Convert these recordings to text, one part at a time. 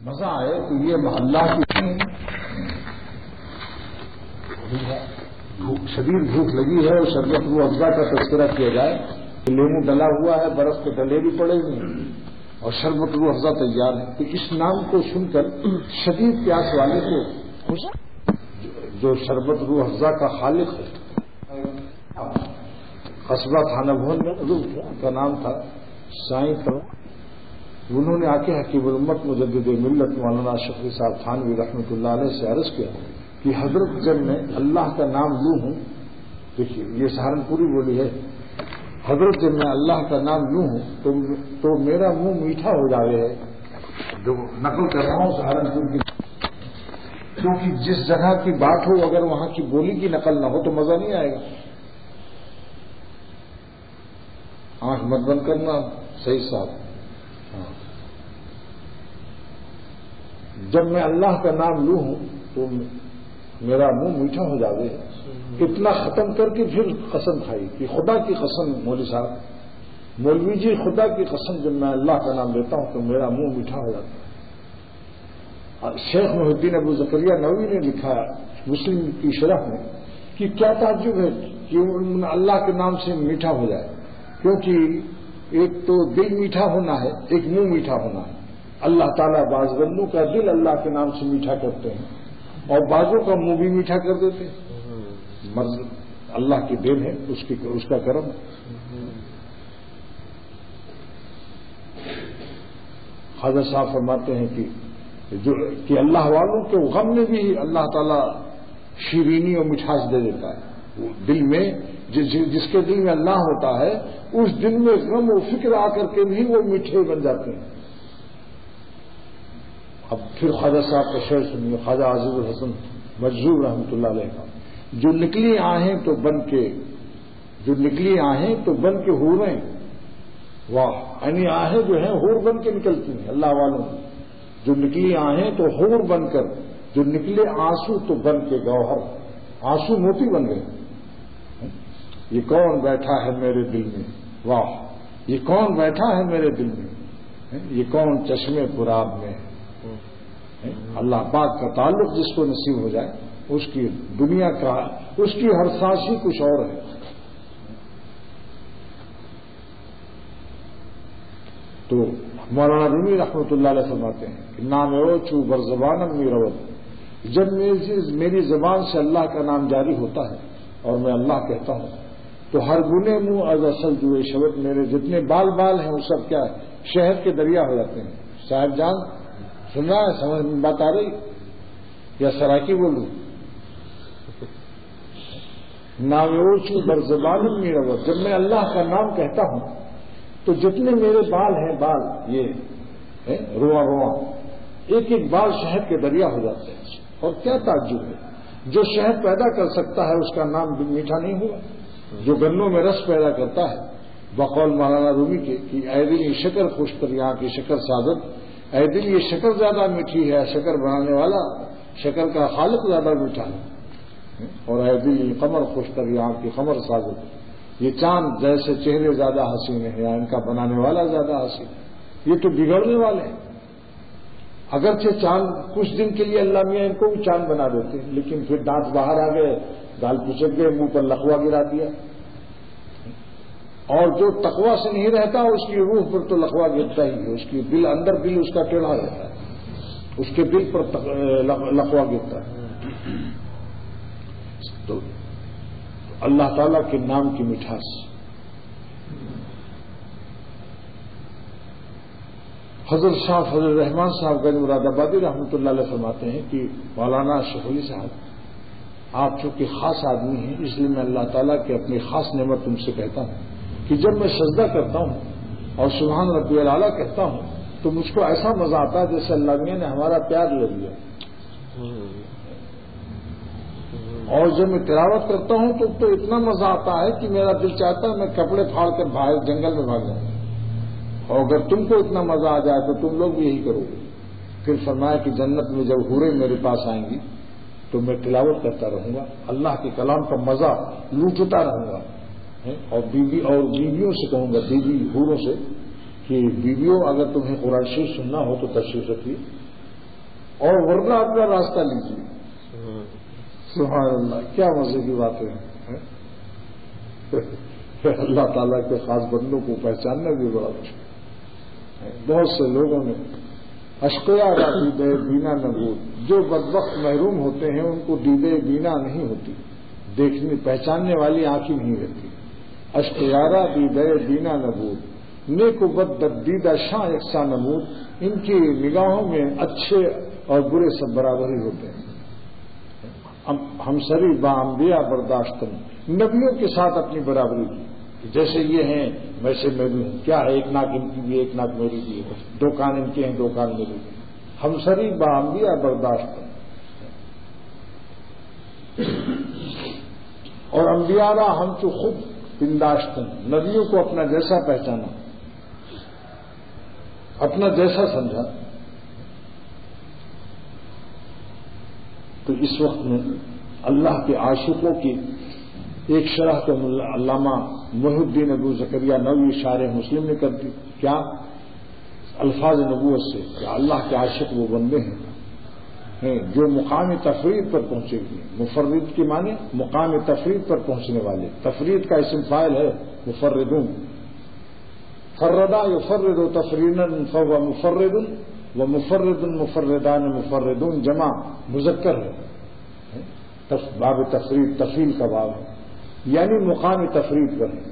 مزہ آئے تو یہ محلہ کی شدید بھوک لگی ہے اور شربت روح افزا کا تذکرہ کیا جائے، لیمو ڈلا ہوا ہے، برف کے ڈلے بھی پڑے ہوئے ہیں اور شربت روح افزا تیار ہے، تو اس نام کو سن کر شدید پیاس والے کو جو شربت روح افزا کا خالق ہے، قصبہ تھانہ بھون میں ان کا نام تھا سائیں تھا، انہوں نے آ کے حکیم الامت مجدد ملت مولانا شفیع صاحب تھانوی رحمۃ اللہ علیہ سے عرض کیا کہ حضرت جب میں اللہ کا نام لوں ہوں، دیکھیے یہ سہارنپوری بولی ہے، حضرت جب میں اللہ کا نام لوں ہوں تو میرا منہ میٹھا ہو جائے ہے، جو نقل کر رہا ہوں سہارنپور کی، کیونکہ جس جگہ کی بات ہو اگر وہاں کی بولی کی نقل نہ ہو تو مزہ نہیں آئے گا۔ آنکھ مت بند کرنا صحیح صاحب، جب میں اللہ کا نام لوں ہوں تو میرا منہ میٹھا ہو جاوے، اتنا ختم کر کے پھر قسم کھائی کہ خدا کی قسم مولوی صاحب، مولوی جی خدا کی قسم جب میں اللہ کا نام لیتا ہوں تو میرا منہ میٹھا ہو جاتا ہے۔ شیخ محی الدین ابو زکریا نووی نے لکھا مسلم کی شرح میں کہ کیا تعجب ہے کہ اللہ کے نام سے میٹھا ہو جائے، کیونکہ ایک تو دل میٹھا ہونا ہے، ایک منہ میٹھا ہونا ہے۔ اللہ تعالیٰ بعض بندوں کا دل اللہ کے نام سے میٹھا کرتے ہیں اور بعضوں کا منہ بھی میٹھا کر دیتے ہیں، مرض اللہ کی دین ہے، اس کا کرم۔ خواجہ صاحب فرماتے ہیں کہ اللہ والوں کے غم میں بھی اللہ تعالیٰ شیرینی اور مٹھاس دے دیتا ہے، وہ دل میں جس کے دل میں اللہ ہوتا ہے اس دل میں غم و فکر آ کر کے بھی وہ میٹھے بن جاتے ہیں۔ اب پھر خواجہ صاحب کا شعر سنیے، خواجہ عزیز الحسن مجذوب رحمۃ اللہ علیہ کا، جو نکلی آہیں تو بن کے حوریں، واہ، یعنی آہیں جو ہیں حور بن کے نکلتی ہیں اللہ والوں کی، جو نکلی آہیں تو حور بن کر، جو نکلے آنسو تو بن کے گوہر، آنسو موتی بن گئے۔ یہ کون بیٹھا ہے میرے دل میں، واہ، یہ کون بیٹھا ہے میرے دل میں، یہ کون چشمے پراب میں۔ اللہ پاک کا تعلق جس کو نصیب ہو جائے اس کی دنیا کا، اس کی ہر سانس ہی کچھ اور ہے۔ تو مولانا رومی رحمۃ اللہ علیہ فرماتے ہیں کہ نام چو بر زبانم می رود، جب میری زبان سے اللہ کا نام جاری ہوتا ہے اور میں اللہ کہتا ہوں تو ہر گنے منہ از اصل جوئے شبت، میرے جتنے بال ہیں وہ سب کیا ہے، شہد کے دریا ہو جاتے ہیں۔ صاحب جان سن رہا ہے، سمجھ میں بات آ رہی یا سراکی بولوں؟ ناوچو بر زبان میرا وقت، جب میں اللہ کا نام کہتا ہوں تو جتنے میرے بال ہیں، بال یہ رواں ایک ایک بال شہد کے دریا ہو جاتے ہیں۔ اور کیا تعجب ہے، جو شہد پیدا کر سکتا ہے اس کا نام بھی میٹھا نہیں ہوا، جو گنوں میں رس پیدا کرتا ہے، بقول مولانا رومی کے کہ اے دل یہ شکر خوشتر یہاں کی شکر سعادت، اے دل یہ شکر زیادہ میٹھی ہے، شکر بنانے والا شکر کا خالق زیادہ میٹھا ہے، اور اے دل یہ قمر خوشتر یہاں کی قمر سعادت، یہ چاند جیسے چہرے زیادہ حسین ہے یا ان کا بنانے والا زیادہ حسین ہے۔ یہ تو بگڑنے والے ہیں، اگرچہ چاند کچھ دن کے لیے اللہ میاں ان کو بھی چاند بنا دیتے ہیں، لیکن پھر دانت باہر آ گئے، گال پچک گئے، منہ پر لقوا گرا دیا، اور جو تقوی سے نہیں رہتا اس کی روح پر تو لقوا گرتا ہی ہے، اس کی دل اندر دل اس کا ٹیڑھا رہتا ہے، اس کے دل پر لقوا گرتا ہے۔ تو اللہ تعالیٰ کے نام کی مٹھاس۔ حضرت شاہ فضل الرحمان صاحب گنج مراد آبادی رحمۃ اللہ علیہ فرماتے ہیں کہ مولانا شفیع صاحب آپ چونکہ خاص آدمی ہیں، اس لیے میں اللہ تعالیٰ کی اپنی خاص نعمت تم سے کہتا ہوں کہ جب میں سجدہ کرتا ہوں اور سبحان ربی الاعلیٰ کہتا ہوں تو مجھ کو ایسا مزہ آتا ہے جیسے اللہ میاں نے ہمارا پیار لے لیا، اور جب میں تلاوت کرتا ہوں تو اتنا مزہ آتا ہے کہ میرا دل چاہتا ہے میں کپڑے پھاڑ کر باہر جنگل میں بھاگ جاؤں، اور اگر تم کو اتنا مزہ آ جائے تو تم لوگ بھی یہی کرو گے۔ پھر فرمایا کہ جنت میں جب حوریں میرے پاس آئیں گی تو میں تلاوت کرتا رہوں گا، اللہ کے کلام کا مزہ لوٹتا رہوں گا، اور بیویوں سے کہوں گا، بیوی حوروں سے کہ بیویوں اگر تمہیں قرآن شریف سننا ہو تو تشریف رکھیے، اور ورنہ اپنا راستہ لیجیے. سبحان اللہ، کیا مزے کی باتیں ہیں. اللہ تعالیٰ کے خاص بندوں کو پہچاننا بھی بڑا مشکل ہے. بہت سے لوگوں نے اشقیا کا دیدے بینا نبود، جو بدبخت محروم ہوتے ہیں ان کو دیدے بینا نہیں ہوتی، دیکھنے پہچاننے والی آنکھیں نہیں رہتی. اشقیارہ دیدے بینا نبود، نیک و بد دیدہ شاہ یکساں نمود، ان کی نگاہوں میں اچھے اور برے سب برابر ہی ہوتے ہیں. ہم سری با انبیاء برداشتن، نبیوں کے ساتھ اپنی برابری کی، جیسے یہ ہیں ویسے میں بھی ہوں. کیا ہے، ایک ناک ان کی بھی ایک ناک میری بھی ہے، دو کان ان کے ہیں دو کان میری بھی. ہم سری با انبیاء برداشتن، اور انبیاء ہم تو خود پنداشتن، نبیوں کو اپنا جیسا پہچانا، اپنا جیسا سمجھا. تو اس وقت میں اللہ کے عاشقوں کی ایک شرح تو علامہ محی الدین ابو زکریا نووی شارح مسلم نے کر دی. کیا الفاظ نبوت سے کہ اللہ کے عاشق وہ بندے ہیں جو مقام تفرید پر پہنچے گی. مفرد کے معنی مقام تفرید پر پہنچنے والے. تفرید کا اسم فاعل ہے مفردون. فردا یفرد تفریدا فهو مفرد ومفرد مفردان مفردون جمع مذکر ہے. باب تفرید تفریل کا باب ہے، یعنی مقام تفرید پر ہے.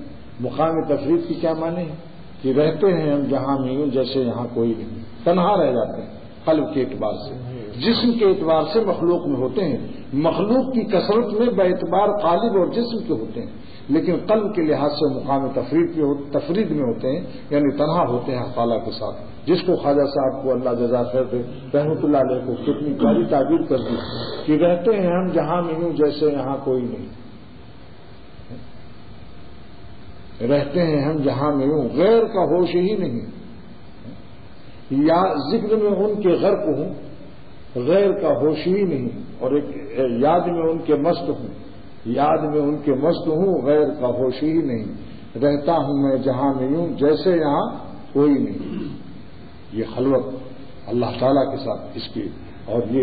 مقام تفرید کی کیا معنی ہے کہ رہتے ہیں ہم جہاں میں ہوں جیسے یہاں کوئی نہیں، تنہا رہ جاتے ہیں. قلب کے اعتبار سے، جسم کے اعتبار سے مخلوق میں ہوتے ہیں. مخلوق کی کثرت میں باعتبار قالب اور جسم کے ہوتے ہیں، لیکن قلب کے لحاظ سے مقام تفرید میں ہوتے ہیں، یعنی تنہا ہوتے ہیں تعالیٰ کے ساتھ. جس کو خواجہ صاحب کو اللہ جزا خیر دے رحمۃ اللہ علیہ کو کتنی پیاری تعبیر کر دی کہ رہتے ہیں ہم جہاں میں ہوں جیسے یہاں کوئی نہیں. رہتے ہیں ہم جہاں میں ہوں، غیر کا ہوش ہی نہیں. یا ذکر میں ان کے غرق ہوں، غیر کا ہوش ہی نہیں. اور ایک یاد میں ان کے مست ہوں، یاد میں ان کے مست ہوں، غیر کا ہوش ہی نہیں. رہتا ہوں میں جہاں میں ہوں جیسے یہاں کوئی نہیں. یہ خلوت اللہ تعالیٰ کے ساتھ اس کی. اور یہ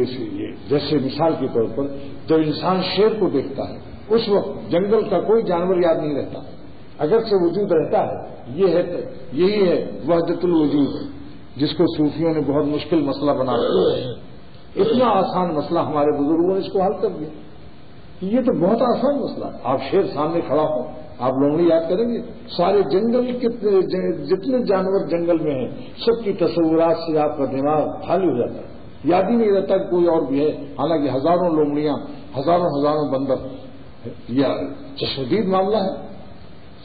جیسے مثال کے طور پر جب انسان شیر کو دیکھتا ہے اس وقت جنگل کا کوئی جانور یاد نہیں رہتا، اگرچہ وجود رہتا ہے. یہی ہے وحدت الوجود، جس کو صوفیوں نے بہت مشکل مسئلہ بنا دیا. اتنا آسان مسئلہ ہمارے بزرگوں نے اس کو حل کر دیا. یہ تو بہت آسان مسئلہ ہے. آپ شیر سامنے کھڑا ہو، آپ لومڑی یاد کریں گے، سارے جنگل کے جتنے جانور جنگل میں ہیں سب کی تصورات سے آپ کا دماغ خالی ہو جاتا ہے. یاد ہی نہیں رہتا کہ کوئی اور بھی ہے، حالانکہ ہزاروں لومڑیاں، ہزاروں بندر. یہ چشمدید معاملہ ہے.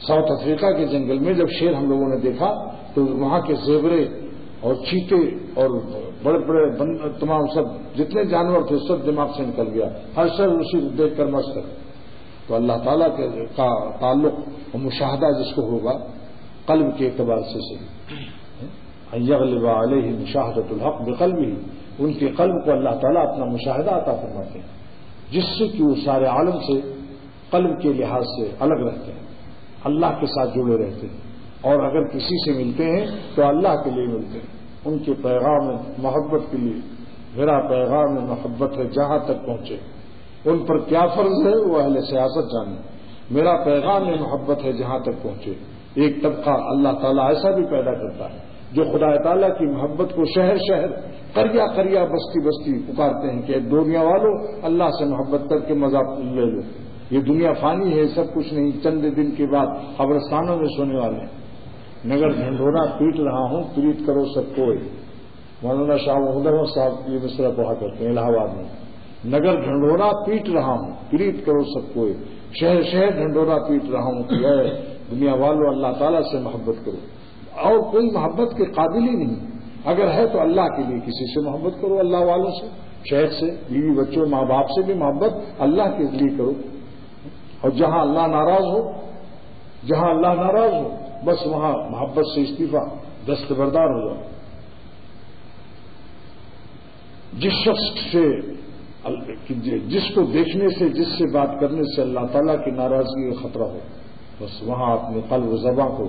ساؤتھ افریقہ کے جنگل میں جب شیر ہم لوگوں نے دیکھا تو وہاں کے زیبرے اور چیتے اور بڑے بڑے تمام سب جتنے جانور تھے سب دماغ سے نکل گیا. ہر شخص اسی کو دیکھ کر مست ہے. تو اللہ تعالیٰ کا تعلق اور مشاہدہ جس کو ہوگا قلب کے اعتبار سے صحیح. یغلب علیہ مشاہدۃ الحق بقلبہ، ان کے قلب کو اللہ تعالیٰ اپنا مشاہدہ عطا فرماتے ہیں، جس سے کہ وہ سارے عالم سے قلب کے لحاظ سے الگ رہتے ہیں، اللہ کے ساتھ جڑے رہتے ہیں. اور اگر کسی سے ملتے ہیں تو اللہ کے لیے ملتے ہیں، ان کے پیغام محبت کے لیے. میرا پیغام محبت ہے جہاں تک پہنچے. ان پر کیا فرض ہے وہ اہل سیاست جانے. میرا پیغام محبت ہے جہاں تک پہنچے. ایک طبقہ اللہ تعالیٰ ایسا بھی پیدا کرتا ہے جو خدا تعالیٰ کی محبت کو شہر شہر، قریہ بستی بستی پکارتے ہیں کہ دنیا والوں اللہ سے محبت کر کے مزہ لے لو. یہ دنیا فانی ہے، سب کچھ نہیں، چند دن کے بعد قبرستانوں میں سونے والے ہیں. نگر ڈھنڈورا پیٹ رہا ہوں پریت کرو سب کوئی. مولانا شاہ محمد احمد صاحب یہ مصرع پڑھا کرتے ہیں الہ آباد میں. نگر ڈھنڈورا پیٹ رہا ہوں پریت کرو سب کوئی. شہر شہر ڈھنڈورا پیٹ رہا ہوں کہ اے دنیا والوں اللہ تعالیٰ سے محبت کرو. اور کوئی محبت کے قابل ہی نہیں. اگر ہے تو اللہ کے لیے کسی سے محبت کرو، اللہ والوں سے، شہر سے، بیوی بچوں ماں باپ سے بھی محبت اللہ کے لیے کرو. اور جہاں اللہ ناراض ہو بس وہاں محبت سے استعفیٰ، دستبردار ہو جاؤ. جس شخص سے، جس کو دیکھنے سے، جس سے بات کرنے سے اللہ تعالیٰ کی ناراضگی کا خطرہ ہو، بس وہاں اپنے قلب و زبان کو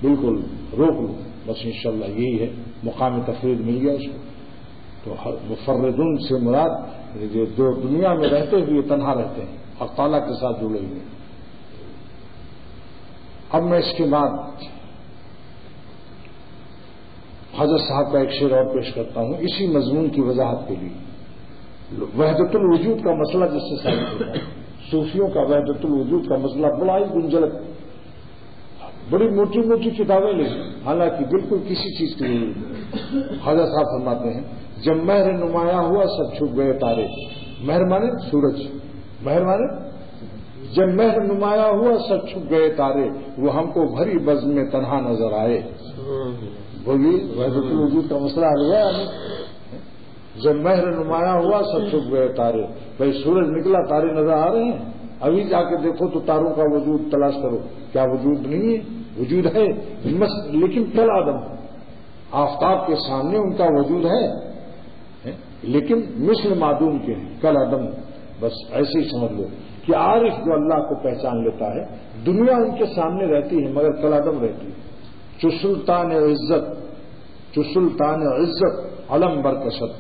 بالکل روک لو. بس انشاءاللہ یہی ہے، مقام تفرید مل گیا اس کو. تو مفردن سے مراد جو دنیا میں رہتے ہوئے تنہا رہتے ہیں اور تعالیٰ کے ساتھ جڑے ہوئے. اب میں اس کے بعد حضرت صاحب کا ایک شعر اور پیش کرتا ہوں اسی مضمون کی وضاحت کے لیے. وحدت الوجود کا مسئلہ جس سے ثابت ہوتا ہے. صوفیوں کا وحدت الوجود کا مسئلہ بڑا ہی گنجلک، بڑی موٹی موٹی کتابیں لکھی، حالانکہ بالکل کسی چیز کی ضرورت نہیں. حضرت صاحب فرماتے ہیں جب مہر نمایاں ہوا سب چھپ گئے تارے. مہر مانے سورج، مہر مانے جب مہر نمایاں ہوا سب چھپ گئے تارے، وہ ہم کو بھری بزم میں تنہا نظر آئے. وہ بھی وحدت الوجود کا مسئلہ حل ہوا ہے. جب مہر نمایاں ہوا سب چھپ گئے تارے. بھائی سورج نکلا تارے نظر آ رہے ہیں، ابھی جا کے دیکھو تو تاروں کا وجود تلاش کرو، کیا وجود نہیں ہے؟ وجود ہے لیکن کل آدم. آفتاب کے سامنے ان کا وجود ہے لیکن مثل معدوم کے ہیں، کل آدم. بس ایسے ہی سمجھ لو کہ عارف جو اللہ کو پہچان لیتا ہے دنیا ان کے سامنے رہتی ہے مگر کل آدم رہتی ہے. چو سلطان عزت علم برکشت.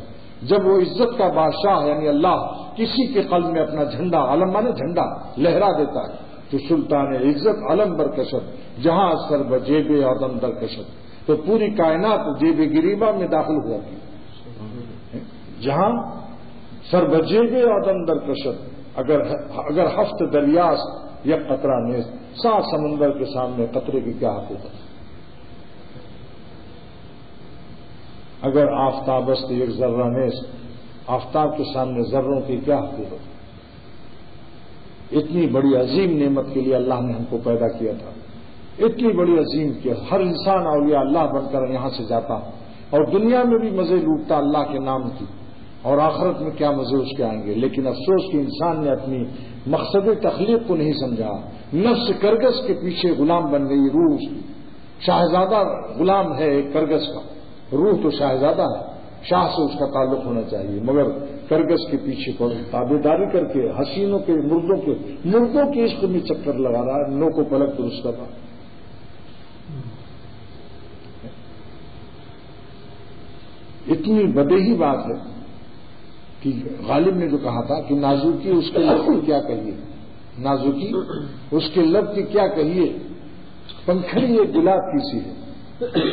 جب وہ عزت کا بادشاہ یعنی اللہ کسی کے قلب میں اپنا جھنڈا، علم مانے جھنڈا، لہرا دیتا ہے تو سلطان عزت علم برکشت جہاں سر بجیب آدم درکشت. تو پوری کائنات جیب گریبا میں داخل ہوا کی. جہاں سر بجیب آدم درکشت اگر ہفت دریاست یا قطرہ نیز. 7 سمندر کے سامنے قطرے کی کیا حقیقت. اگر آفتابست ایک ذرہ نیز، آفتاب کے سامنے ذروں کی کیا حقیقت. اتنی بڑی عظیم نعمت کے لیے اللہ نے ہم کو پیدا کیا تھا، اتنی بڑی عظیم کہ ہر انسان اولیاء اللہ بن کر یہاں سے جاتا اور دنیا میں بھی مزے لوٹتا اللہ کے نام کی، اور آخرت میں کیا مزے اس کے آئیں گے. لیکن افسوس کہ انسان نے اپنی مقصد تخلیق کو نہیں سمجھا. نفس کرگس کے پیچھے غلام بن گئی. روح شاہزادہ غلام ہے ایک کرگس کا، روح تو شاہزادہ ہے، شاہ سے اس کا تعلق ہونا چاہیے، مگر کرگس کے پیچھے تابع داری کر کے حسینوں کے مردوں کے عشق میں چکر لگا رہا ہے. نو کو پلک درست کر رہا. اتنی بدیہی بات ہے کہ غالب نے جو کہا تھا کہ نازکی اس کے لب کی کیا کہیے، نازکی اس کے لب کی کیا کہیے، پنکھڑی ایک گلاب کی سی ہے.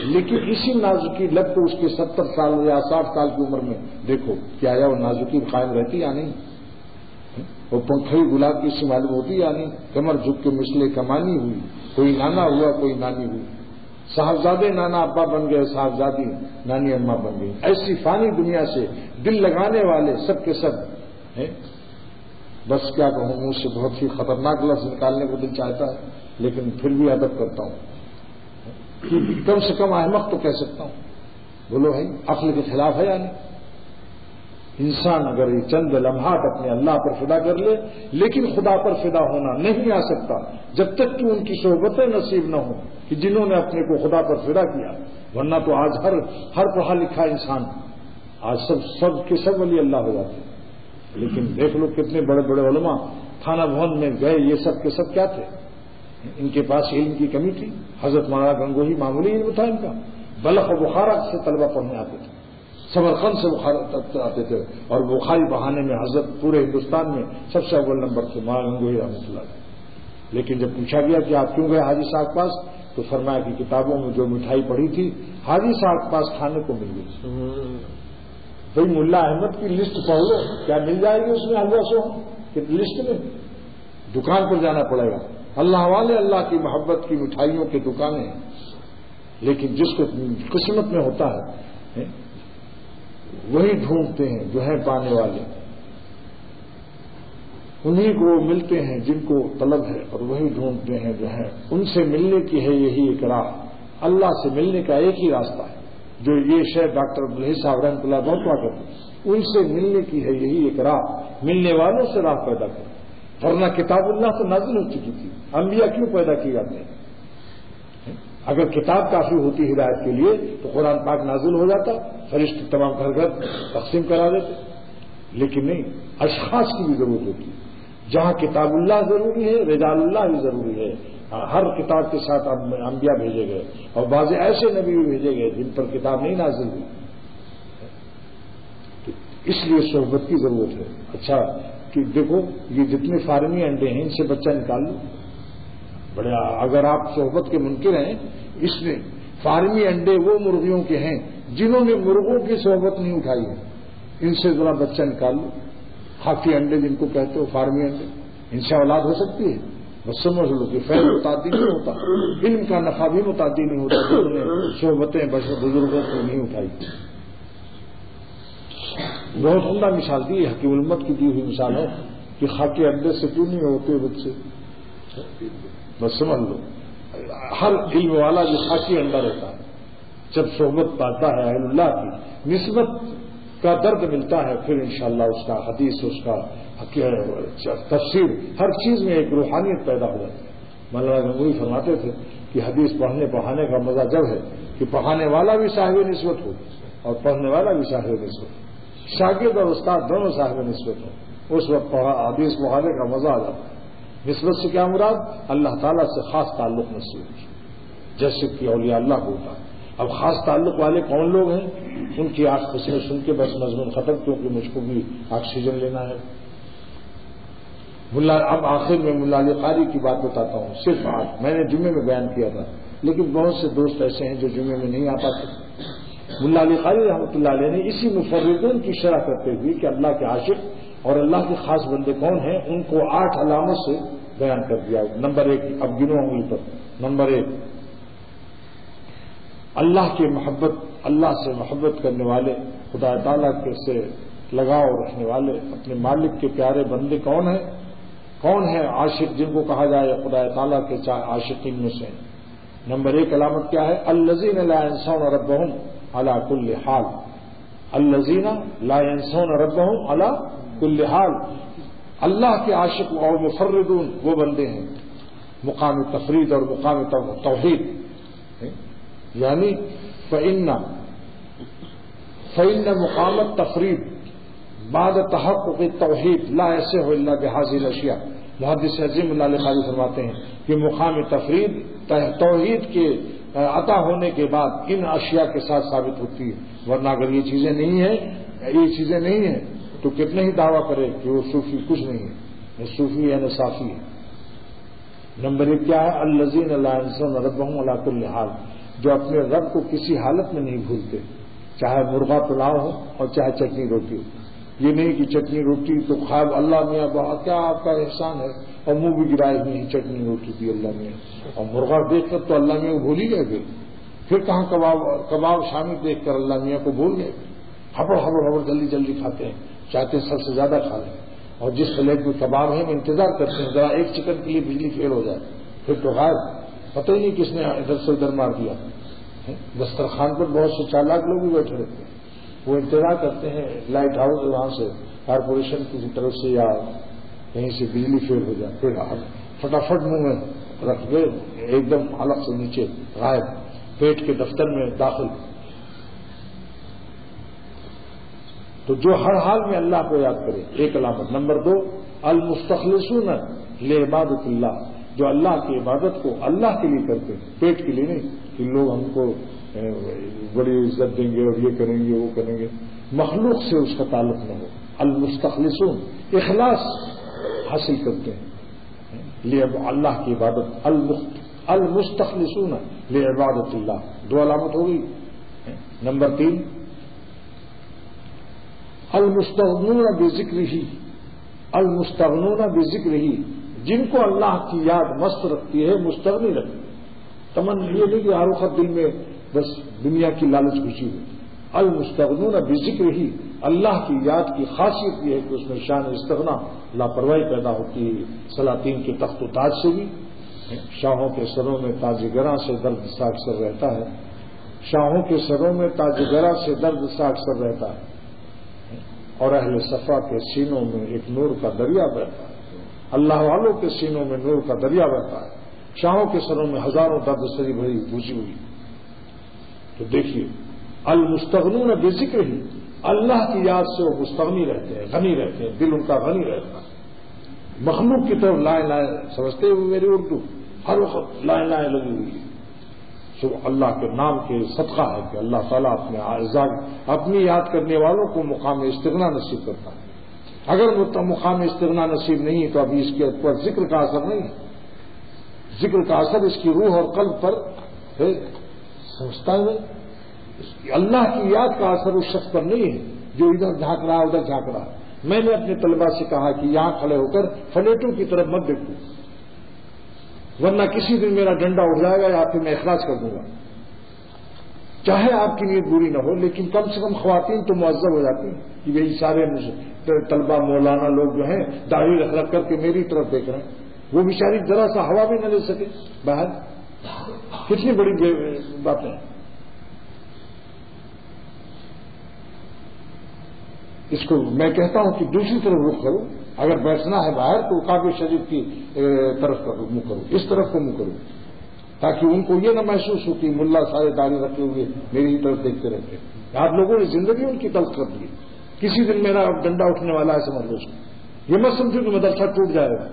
لیکن اسی نازکی لب کو اس کے 70 سال یا 60 سال کی عمر میں دیکھو کیا وہ نازکی قائم رہتی یا نہیں. وہ پنکھڑی گلاب کی سی معلوم ہوتی یا نہیں. کمر جھک کے مسلے کمانی ہوئی، کوئی نانا ہوا کوئی نانی ہوئی. صاحبزادے نانا ابا بن گئے، صاحبزادی نانی اماں بن گئی. ایسی فانی دنیا سے دل لگانے والے سب کے سب ہیں. بس کیا کہوں، مجھ سے بہت ہی خطرناک لفظ نکالنے کو دل چاہتا ہے لیکن پھر بھی ادب کرتا ہوں. کم سے کم احمق تو کہہ سکتا ہوں. بولو بھائی عقل کے خلاف ہے یا نہیں. انسان اگر یہ چند لمحات اپنے اللہ پر فدا کر لے، لیکن خدا پر فدا ہونا نہیں آ سکتا جب تک کہ ان کی صحبتیں نصیب نہ ہوں کہ جنہوں نے اپنے کو خدا پر فدا کیا. ورنہ تو آج ہر پڑھا لکھا انسان آج سب کے سب ولی اللہ ہو جاتے ہیں. لیکن دیکھ لو کتنے بڑے بڑے علماء تھانہ بھون میں گئے، یہ سب کے سب کیا تھے؟ ان کے پاس علم کی کمی تھی. حضرت مولانا گنگوہی معمولی علم تھا ان کا. بلخ و بخارا سے طلبہ پڑھنے آتے تھے، سمرقند سے بخارا آتے تھے، اور بخاری بہانے میں حضرت پورے ہندوستان میں سب سے اول نمبر تھے مولانا گنگوہی رحمۃ اللہ علیہ. لیکن جب پوچھا گیا کہ آپ کیوں گئے حاجی صاحب پاس، تو فرمایا کہ کتابوں میں جو مٹھائی پڑھی تھی حاجی صاحب پاس کھانے کو مل گئی. بھائی ملا احمد کی لسٹ پڑھ لو، کیا مل جائے گی اس میں حلوہ سو کہ لسٹ میں دکان پر جانا پڑے گا. اللہ والے اللہ کی محبت کی مٹھائیوں کی دکانیں ہیں. لیکن جس کو قسمت میں ہوتا ہے وہی ڈھونڈتے ہیں جو ہیں پانے والے، انہیں کو ملتے ہیں جن کو طلب ہے، اور وہی ڈھونڈتے ہیں جو ہیں. ان سے ملنے کی ہے یہی ایک راہ، اللہ سے ملنے کا ایک ہی راستہ ہے جو یہ شیخ ڈاکٹر عبدالحی صاحب رحمۃ اللہ بہت وا کرتے ہیں. ان سے ملنے کی ہے یہی ایک راہ، ملنے والوں سے راہ پیدا کریں. ورنہ کتاب اللہ تو نازل ہو چکی تھی، انبیاء کیوں پیدا کیے جاتے ہیں؟ اگر کتاب کافی ہوتی ہدایت کے لیے تو قرآن پاک نازل ہو جاتا، فرشتے تمام گھر گھر تقسیم کرا دیتے. لیکن نہیں، اشخاص کی بھی ضرورت ہوتی ہے. جہاں کتاب اللہ ضروری ہے رجال اللہ بھی ضروری ہے. ہر کتاب کے ساتھ انبیاء بھیجے گئے، اور بعض ایسے نبی بھی بھیجے گئے جن پر کتاب نہیں نازل ہوئی. اس لیے صحبت کی ضرورت ہے. اچھا کہ دیکھو یہ جتنے فارمی انڈے ہیں ان سے بچہ نکال لو. بڑے اگر آپ صحبت کے منکر ہیں، اس نے فارمی انڈے وہ مرغیوں کے ہیں جنہوں نے مرغوں کی صحبت نہیں اٹھائی ہے، ان سے ذرا بچہ نکال لو. خاکی انڈے جن کو کہتے ہو فارمی انڈے، ان سے اولاد ہو سکتی ہے؟ بس سمجھ لو کہ فیض متعدی نہیں ہوتا، علم کا نفع بھی متعدی نہیں ہوتا کہ انہوں نے صحبتیں بزرگوں کو نہیں اٹھائی. بہت عمدہ مثال دی، حکیم الامت کی دی ہوئی مثال ہے کہ خاکی انڈے سے کیوں نہیں ہوتے بچے. بس سمجھ لو ہر علم والا جو خاکی انڈا رہتا ہے جب صحبت پاتا ہے اہل اللہ کی نسبت کا درد ملتا ہے، پھر انشاءاللہ اس کا حدیث، اس کا تفسیر، ہر چیز میں ایک روحانیت پیدا ہو جاتی ہے. مولانا گنگوئی فرماتے تھے کہ حدیث پڑھنے پڑھانے کا مزہ جب ہے کہ پڑھانے والا بھی صاحب نسبت ہو اور پڑھنے والا بھی صاحب نسبت ہو، شاگرد اور استاد دونوں صاحب نسبت ہو، اس وقت حدیث پڑھانے کا مزہ آ جاتا ہے. نسبت سے کیا مراد؟ اللہ تعالیٰ سے خاص تعلق نصیب ہو، جیسے کہ اولیاء اللہ کو ہوتا ہے. اب خاص تعلق والے کون لوگ ہیں؟ ان کی آنکھ خسنے سن کے بس مضمون ختم، کیونکہ مجھ کو بھی آکسیجن لینا ہے. اب آخر میں ملا علی قاری کی بات بتاتا ہوں. صرف آج میں نے جمعے میں بیان کیا تھا، لیکن بہت سے دوست ایسے ہیں جو جمعے میں نہیں آ پاتے. ملا علی قاری رحمۃ اللہ علیہ نے اسی مفردین کی شرح کرتے ہوئے کہ اللہ کے عاشق اور اللہ کے خاص بندے کون ہیں ان کو 8 علامات سے بیان کر دیا. نمبر 1، اب گنو انگلی پر. نمبر 1، اللہ کی محبت، اللہ سے محبت کرنے والے، خدا تعالیٰ کے سے لگاؤ رکھنے والے، اپنے مالک کے پیارے بندے کون ہیں؟ کون ہے عاشق جن کو کہا جائے خدا تعالیٰ کے عاشقین میں سے؟ نمبر 1 علامت کیا ہے؟ الذین لا ینسون ربہم علی کل حال. الذین لا ینسون ربہم علی کل حال. اللہ کے عاشق اور مفردون وہ بندے ہیں مقام تفرید اور مقام توحید، یعنی فإن مقام التفرید بعد تحقق التوحید لا يصح الا بهذه الاشیاء. محدث عظیم اللہ علیہ قاری فرماتے ہیں کہ مقام تفرید توحید کے عطا ہونے کے بعد ان اشیاء کے ساتھ ثابت ہوتی ہے، ورنہ اگر یہ چیزیں نہیں ہیں تو کتنے ہی دعویٰ کرے کہ وہ صوفی کچھ نہیں ہے، وہ صوفی ہے نہ صافی ہے. نمبر 1 کیا ہے؟ الذین لا ینسون ربہم علی کل حال، جو اپنے رب کو کسی حالت میں نہیں بھولتے، چاہے مرغا پلاؤ ہو اور چاہے چٹنی روٹی ہو. یہ نہیں کہ چٹنی روٹی تو خواب اللہ میاں بہت کیا آپ کا احسان ہے اور منہ بھی گرائے ہوئے چٹنی روٹی دی اللہ میاں، اور مرغا دیکھ کر تو اللہ میاں کو بھول ہی گئے. پھر کہاں کباب شامی دیکھ کر اللہ میاں کو بھول گئے. ہبڑ جلدی کھاتے ہیں، چاہتے ہیں سب سے زیادہ کھا لیں، اور جس پلیٹ میں کباب ہے وہ انتظار کرتے ہیں ذرا ایک چکن کے لیے بجلی فیل ہو جائے، پھر تو غائب، پتہ ہی نہیں کس نے ادھر سے ادھر مار دیا. دسترخوان پر بہت سے چالاک لوگ بھی بیٹھے رہتے ہیں، وہ انتظار کرتے ہیں لائٹ ہاؤس وہاں سے کارپوریشن کی طرف سے یا کہیں سے بجلی فیل ہو جائے، پھر فٹافٹ منہ میں رکھ گئے ایک دم حلق سے نیچے غائب، پیٹ کے دفتر میں داخل. تو جو ہر حال میں اللہ کو یاد کرے، ایک علامت. نمبر 2 المستخلصون لعبادت اللہ، جو اللہ کی عبادت کو اللہ کے لیے کرتے ہیں، پیٹ کے لیے نہیں کہ لوگ ہم کو بڑی عزت دیں گے اور یہ کریں گے وہ کریں گے، مخلوق سے اس کا تعلق نہ ہو. المستخلصون اخلاص حاصل کرتے ہیں اللہ کی عبادت. المستخلصون لعبادت اللہ، 2 علامت ہوگی. نمبر 3 المستغنون بذکرہ، جن کو اللہ کی یاد مست رکھتی ہے، مستغنی رکھتی ہے. تمنا یہ نہیں کہ ہر وقت دل میں بس دنیا کی لالچ گھسی ہوئی. المستغنون بذکرہ، اللہ کی یاد کی خاصیت یہ ہے کہ اس میں شان استغنا، لاپرواہی پیدا ہوتی ہے. سلاطین کے تخت و تاج سے بھی، شاہوں کے سروں میں تاج گراں سے درد سا اکثر رہتا ہے، شاہوں کے سروں میں تاج گراں سے درد سا اکثر رہتا ہے، اور اہل صفا کے سینوں میں ایک نور کا دریا بہتا ہے. اللہ والوں کے سینوں میں نور کا دریا بہتا ہے، شاہوں کے سروں میں ہزاروں درد سری بھری بوجھی ہوئی. تو دیکھیے المستغنون بذکر ہی، اللہ کی یاد سے وہ مستغنی رہتے ہیں، غنی رہتے ہیں، دل ان کا غنی رہتا ہے. مخلوق کی طرف لائیں سمجھتے ہوئے میری اردو ہر وقت لائیں لگی ہوئی ہے. سو اللہ کے نام کے صدقہ ہے کہ اللہ تعالیٰ اپنی یاد کرنے والوں کو مقام استغنا نصیب کرتا ہے. اگر وہ مقام استغنا نصیب نہیں تو ابھی اس کے اوپر ذکر کا اثر نہیں ہے. ذکر کا اثر اس کی روح اور قلب پر ہے. سمجھتا ہے اللہ کی یاد کا اثر اس شخص پر نہیں ہے جو ادھر جھانک رہا ادھر جھانک رہا. میں نے اپنے طلباء سے کہا کہ یہاں کھڑے ہو کر فلیٹوں کی طرف مت دیکھو, ورنہ کسی دن میرا ڈنڈا اٹھ جائے گا یا پھر میں اخراج کر دوں گا. چاہے آپ کی نیت بری نہ ہو لیکن کم سے کم خواتین تو معذب ہو جاتی ہیں کہ یہی سارے طلباء مولانا لوگ جو ہیں داڑھی رکھ رکھ کر کے میری طرف دیکھ رہے ہیں. وہ بیچاری ذرا سا ہوا بھی نہ لے سکے باہر. کتنی بڑی باتیں. اس کو میں کہتا ہوں کہ دوسری طرف رخ کرو. اگر بیٹھنا ہے باہر تو کعبہ شریف کی طرف منہ کرو, اس طرف کو منہ کرو, تاکہ ان کو یہ نہ محسوس ہو کہ ملا سارے داڑھی رکھے ہوئے میری ہی طرف دیکھتے رہتے. آپ لوگوں نے زندگی ان کی تلخ کر دی. کسی دن میرا ڈنڈا اٹھنے والا ہے سمجھ لو. یہ مت سمجھو کہ مدرسہ ٹوٹ جائے گا.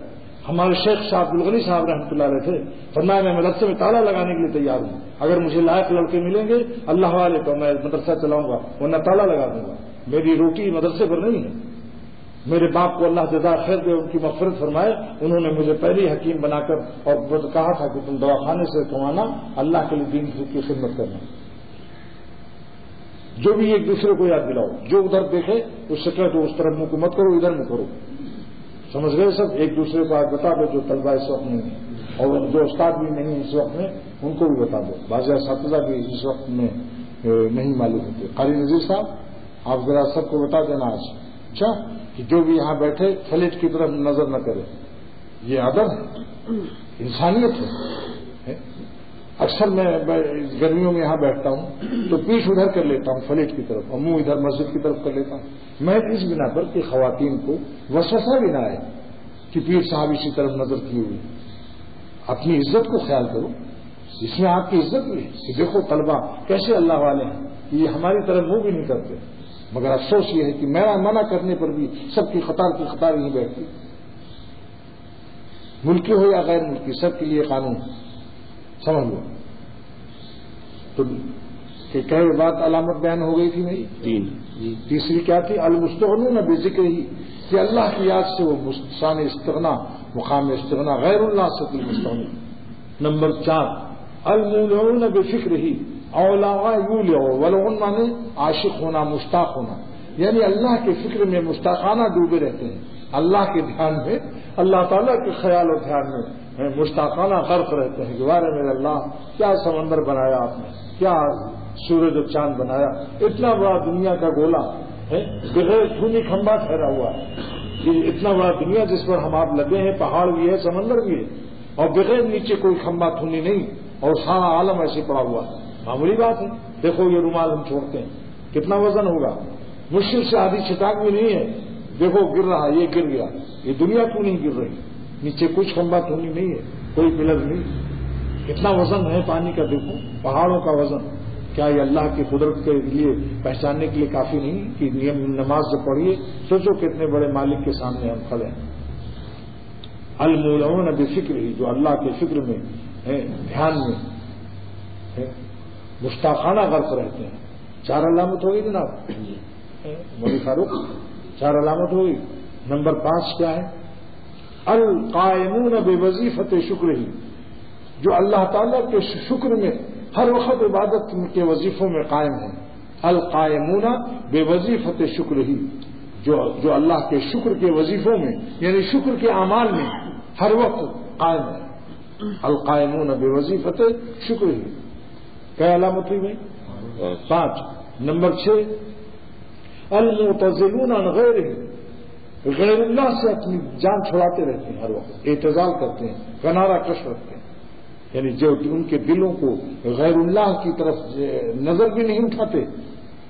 ہمارے شیخ شاہ عبدالغنی صاحب رحمۃ اللہ علیہ تھے, فرمایا میں مدرسے میں تالا لگانے کے لیے تیار ہوں. اگر مجھے لائق لڑکے ملیں گے اللہ والے تو میں مدرسہ چلاؤں گا, ورنہ تالا لگا دوں گا. میری روٹی مدرسے پر نہیں ہے. میرے باپ کو اللہ جزائے خیر دے, ان کی مغفرت فرمائے. انہوں نے مجھے پہلی حکیم بنا کر اور کہا تھا کہ تم دواخانے سے کمانا, اللہ کے لیے دین کی خدمت کرنا. جو بھی ایک دوسرے کو یاد دلاؤ. جو ادھر دیکھے اس سے کہے تو اس طرف منہ کو مت کرو, ادھر منہ کرو. سمجھ گئے سب. ایک دوسرے کو آج بتا دو جو طلبہ اس وقت نہیں ہے اور جو استاد بھی نہیں اس وقت میں ان کو بھی بتا دو. بعض اساتذہ بھی اس وقت میں نہیں معلوم ہوتے. قاری نذیر صاحب آپ ذرا سب کو بتا دینا آج, اچھا, کہ جو بھی یہاں بیٹھے فلیٹ کی طرف نظر نہ کرے. یہ ادب ہے, انسانیت ہے. اکثر میں گرمیوں میں یہاں بیٹھتا ہوں تو پیٹھ ادھر کر لیتا ہوں فلیٹ کی طرف اور منہ ادھر مسجد کی طرف کر لیتا ہوں. میں اس بنا پر کہ خواتین کو وسوسہ بھی نہ آئے کہ پیر صاحب اسی طرف نظر کی ہوئی. اپنی عزت کو خیال کرو. اس میں آپ کی عزت بھی ہے کہ دیکھو طلبہ کیسے اللہ والے ہیں کہ یہ ہماری طرف منہ بھی نہیں کرتے. مگر افسوس یہ ہے کہ میرا منع کرنے پر بھی سب کی قطار نہیں بیٹھتی. ملکی ہو یا غیر ملکی سب کے لیے قانون سمجھ لو. تو کئی بات علامت بیان ہو گئی تھی میری. تیسری کیا تھی؟ المستغنون بذکر ہی, کہ اللہ کی یاد سے وہ شان استغنا مقام استغنا غیر اللہ سے المستغنون. نمبر 4 المولعون بفکر ہی اولا ولعن مانے عاشق ہونا, مشتاق ہونا, یعنی اللہ کے فکر میں مشتاقانہ ڈوبے رہتے ہیں. اللہ کے دھیان میں, اللہ تعالیٰ کے خیال و دھیان میں مشتاقانہ غرق رہتے ہیں. گوارے میرے اللہ کیا سمندر بنایا آپ نے, کیا سورج و چاند بنایا, اتنا بڑا دنیا کا گولا ہے بغیر خونی کھمبا ٹھہرا ہوا ہے. یہ اتنا بڑا دنیا جس پر ہم آپ لگے ہیں, پہاڑ بھی ہے سمندر بھی ہے, اور بغیر نیچے کوئی کھمبا تھونی نہیں, اور سارا عالم ایسے پڑا ہوا ہے. معمولی بات ہے. دیکھو یہ رومال ہم چھوڑتے ہیں, کتنا وزن ہوگا, مشکل سے آدھی چھٹاک بھی نہیں ہے. دیکھو گر رہا, یہ گر گیا. یہ دنیا کیوں نہیں گر رہی؟ نیچے کچھ کھمبا تھونی نہیں ہے, کوئی پلر نہیں. کتنا وزن ہے پانی کا, دیکھو پہاڑوں کا وزن. کیا یہ اللہ کی قدرت کے لیے پہچاننے کے لیے کافی نہیں کہ نماز جو پڑھیے سوچو کتنے بڑے مالک کے سامنے ہم کھڑے ہیں. المولعون بفکر ہی, جو اللہ کے فکر میں دھیان میں مشتاقانہ غرق رہتے ہیں. 4 علامت ہوگی جناب مولوی فاروق, 4 علامت ہوگی. نمبر 5 کیا ہے؟ القائمون بوظیفت شکر ہی, جو اللہ تعالیٰ کے شکر میں ہر وقت عبادت کے وظیفوں میں قائم ہیں. القائمون بوظیفت شکر ہی, جو اللہ کے شکر کے وظیفوں میں یعنی شکر کے اعمال میں ہر وقت قائم ہے. القائمون بوظیفت شکر ہی. کیا علامت ہوئی بھائی؟ 5. نمبر 6 المعتزلون عن غیرہ, غیر اللہ سے اپنی جان چھڑاتے رہتے ہیں, ہر وقت اعتزال کرتے ہیں, کنارہ کش رکھتے ہیں. یعنی جو ان کے دلوں کو غیر اللہ کی طرف نظر بھی نہیں اٹھاتے,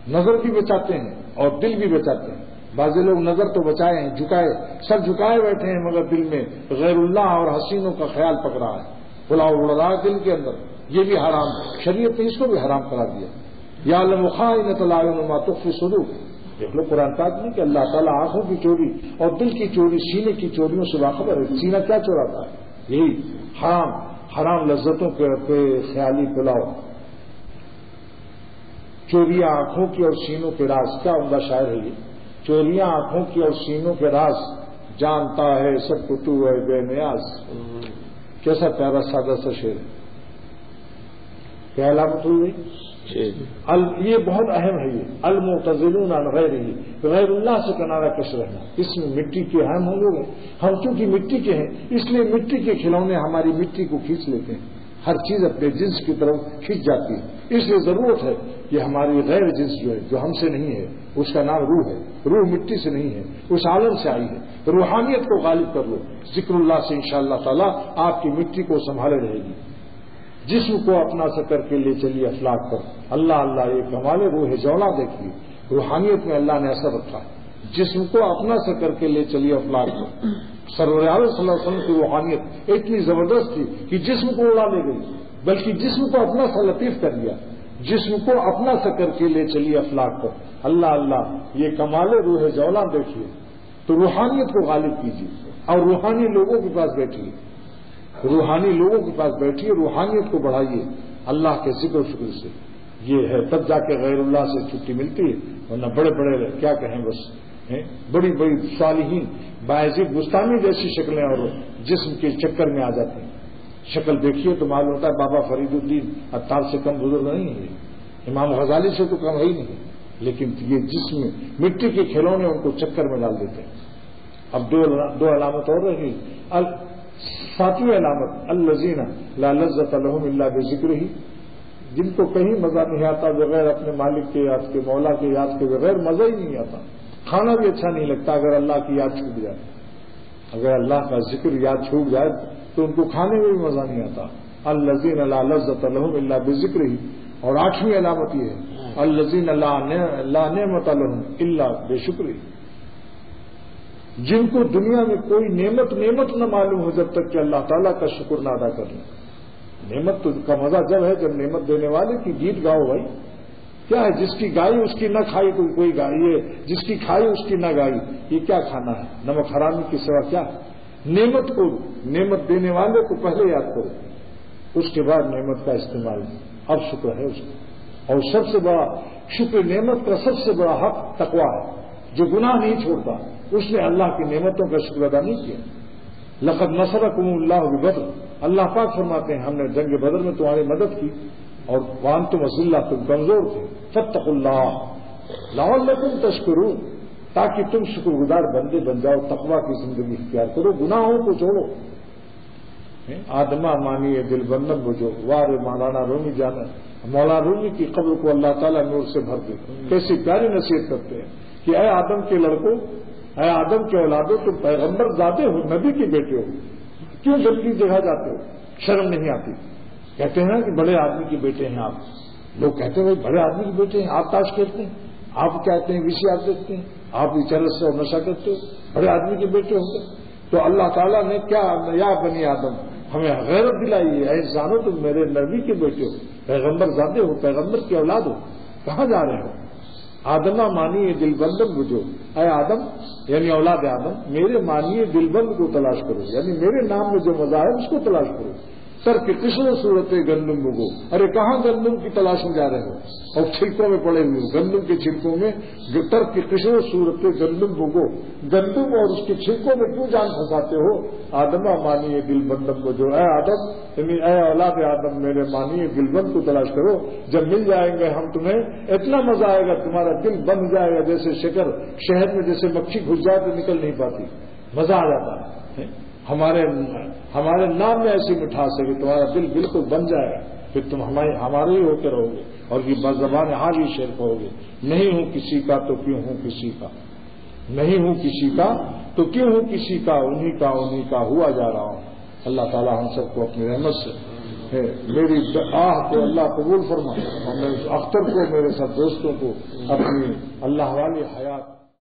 نظر بھی بچاتے ہیں اور دل بھی بچاتے ہیں. بعض لوگ نظر تو بچائے ہیں, جھکائے سب جھکائے بیٹھے ہیں, مگر دل میں غیر اللہ اور حسینوں کا خیال پک رہا ہے, پلاؤ اڑ رہا ہے دل کے اندر. یہ بھی حرام ہے, شریعت نے اس کو بھی حرام کرا دیا. یا یعلم خائنۃ الاعین وما تخفی الصدور. دیکھ لو قرآن پاک میں کہ اللہ تعالیٰ آنکھوں کی چوری اور دل کی چوری, سینے کی چوریوں سے باخبر ہے. سینہ کیا چوراتا ہے؟ یہی حرام لذتوں پہ خیالی پلاؤ چوریاں آنکھوں کی اور سینوں کے راز. کیا عمدہ شاعر ہے یہ. چوریاں آنکھوں کی اور سینوں کے راز جانتا ہے سب کو تو ہے بے نیاز. کیسا پیارا سادہ سا شعر ہے. کیا علامت ہوئی. یہ بہت اہم ہے. یہ المعتزلون عن غیرہ، غیر اللہ سے کنارہ کش رہنا. اس میں مٹی کے ہم لوگ ہیں. ہم چونکہ مٹی کے ہیں اس لیے مٹی کے کھلونے ہماری مٹی کو کھینچ لیتے ہیں. ہر چیز اپنے جنس کی طرف کھینچ جاتی ہے. اس لیے ضرورت ہے کہ ہماری غیر جنس جو ہے جو ہم سے نہیں ہے اس کا نام روح ہے. روح مٹی سے نہیں ہے، اس عالم سے آئی ہے. روحانیت کو غالب کر لو. ذکر اللہ سے انشاءاللہ تعالی آپ کی مٹی کو سنبھالے رہے گی. جسم کو اپنا سا کر کے لے چلیے افلاک پر. اللہ اللہ یہ کمال روح جولا دیکھیے. روحانیت میں اللہ نے اثر رکھا ہے. جسم کو اپنا سا کر کے لے چلیے افلاک پر. سرور عالم صلی اللہ علیہ وسلم کی روحانیت اتنی زبردست تھی کہ جسم کو اڑا لے گئی، بلکہ جسم کو اپنا سا لطیف کر لیا. جسم کو اپنا سا کر کے لے چلیے افلاک پر. اللہ اللہ یہ کمال روح جولا دیکھیے. تو روحانیت کو غالب کیجیے اور روحانی لوگوں کے پاس بیٹھیے. روحانی لوگوں کے پاس بیٹھیے، روحانیت کو بڑھائیے اللہ کے ذکر و فکر سے. یہ ہے تب جا کے غیر اللہ سے چھٹی ملتی ہے. ورنہ بڑے بڑے کیا کہیں بس بڑی بڑی صالحین باعزید بستانی جیسی شکلیں اور جسم کے چکر میں آ جاتے ہیں. شکل دیکھیے تو معلوم ہوتا ہے بابا فرید الدین عطار سے کم بزرگ نہیں ہے، امام غزالی سے تو کم ہے ہی نہیں. لیکن یہ جسم مٹی کے کھلونے ان کو چکر میں ڈال دیتے ہیں. اب دو علامت اور رہی. ساتویں علامت الذین لا لذت لهم الا بذکرہ، جن کو کہیں مزہ نہیں آتا بغیر اپنے مالک کے یاد کے، مولا کے یاد کے بغیر مزہ ہی نہیں آتا. کھانا بھی اچھا نہیں لگتا اگر اللہ کی یاد چھوٹ جائے. اگر اللہ کا ذکر یاد چھوٹ جائے تو ان کو کھانے میں بھی مزہ نہیں آتا. الذین لا لذت لهم الا بذکرہ. اور آٹھویں علامت یہ ہے الذین لا نعمت لهم الا بشکرہ، جن کو دنیا میں کوئی نعمت نہ معلوم ہو جب تک کہ اللہ تعالیٰ کا شکر نہ ادا کر لیں. نعمت تو کا مزہ جب ہے جب نعمت دینے والے کی گیت گاؤ. بھائی کیا ہے جس کی گائی اس کی نہ کھائی تو کوئی گائی ہے، جس کی کھائی اس کی نہ گائی. یہ کیا کھانا ہے؟ نمک حرامی کے سوا کیا ہے؟ نعمت دینے والے کو پہلے یاد کرو، اس کے بعد نعمت کا استعمال. اب شکر ہے اس کو. اور سب سے بڑا شکر نعمت کا سب سے بڑا حق تقویٰ ہے. جو گناہ نہیں چھوڑتا اس نے اللہ کی نعمتوں کا شکر ادا نہیں کیا. لقد نصرکم اللہ ببدر، اللہ پاک فرماتے ہیں ہم نے جنگ بدر میں تمہاری مدد کی اور وانتم اذلہ، تم کمزور تھے. فاتقوا اللہ لعلکم تشکرون، تاکہ تم شکر گزار بندے بن جاؤ، تقویٰ کی زندگی اختیار کرو، گناہوں کو چھوڑو. آدمہ مانیے دل بندن بجو. وار مولانا رومی جانا، مولانا رومی کی قبر کو اللہ تعالیٰ نور سے بھر دے. کیسی پیاری نصیحت کرتے ہیں کہ اے آدم کے لڑکوں، اے آدم کے اولادوں، تم پیغمبر زادے ہو، نبی کے بیٹے ہو، کیوں گندی جگہ جاتے ہو؟ شرم نہیں آتی؟ کہتے ہیں کہ بڑے آدمی کے بیٹے ہیں آپ. لوگ کہتے ہیں بھائی بڑے آدمی کے بیٹے ہیں، آپ تاش کھیلتے ہیں، آپ کہتے ہیں ویسی آپ دیکھتے ہیں، آپ چرس سے اور نشہ کرتے ہو، بڑے آدمی کے بیٹے ہو گئے. تو اللہ تعالیٰ نے کیا یا بنی آدم ہمیں غیرت دلائی ہے. اے انسانوں تم میرے نبی کے بیٹے ہو، پیغمبر زادے ہو، پیغمبر کی اولاد ہو، کہاں جا رہے ہو؟ آدمہ مانیے دل بندن بجو. اے آدم یعنی اولاد آدم، میرے مانیے دل بند کو تلاش کرو، یعنی میرے نام میں جو مزہ ہے اس کو تلاش کرو. سر کی قسم صورت گندم بگو. ارے کہاں گندم کی تلاش میں جا رہے ہو اور چھلکوں میں پڑے ہوئے ہو؟ گندم کے چھلکوں میں ترک کی قسم صورت گندم بگو. گندم اور اس کے چھلکوں میں کیوں جان پھنساتے ہو؟ آدمہ مانیے دل بندم بجو. اے آدم یعنی اے اولاد آدم میرے مانیے دل بند کو تلاش کرو. جب مل جائیں گے ہم تمہیں اتنا مزہ آئے گا، تمہارا دل بن جائے گا جیسے شکر شہد میں جیسے مکھی گھس جائے تو نکل نہیں پاتی، مزہ آ جاتا ہے. ہمارے نام میں ایسی مٹھاس ہے کہ تمہارا دل بالکل بن جائے گا، پھر تم ہمارے ہی ہو کے رہو گے اور یہ بزبان حال ہی شعر کہو گے. نہیں ہوں کسی کا تو کیوں ہوں کسی کا، نہیں ہوں کسی کا تو کیوں ہوں کسی کا، انہی کا ہوا جا رہا ہوں. اللہ تعالیٰ ہم سب کو اپنی رحمت سے میری آہ کو اللہ قبول فرما، اور میں اختر کو میرے سب دوستوں کو اپنی اللہ والی حیات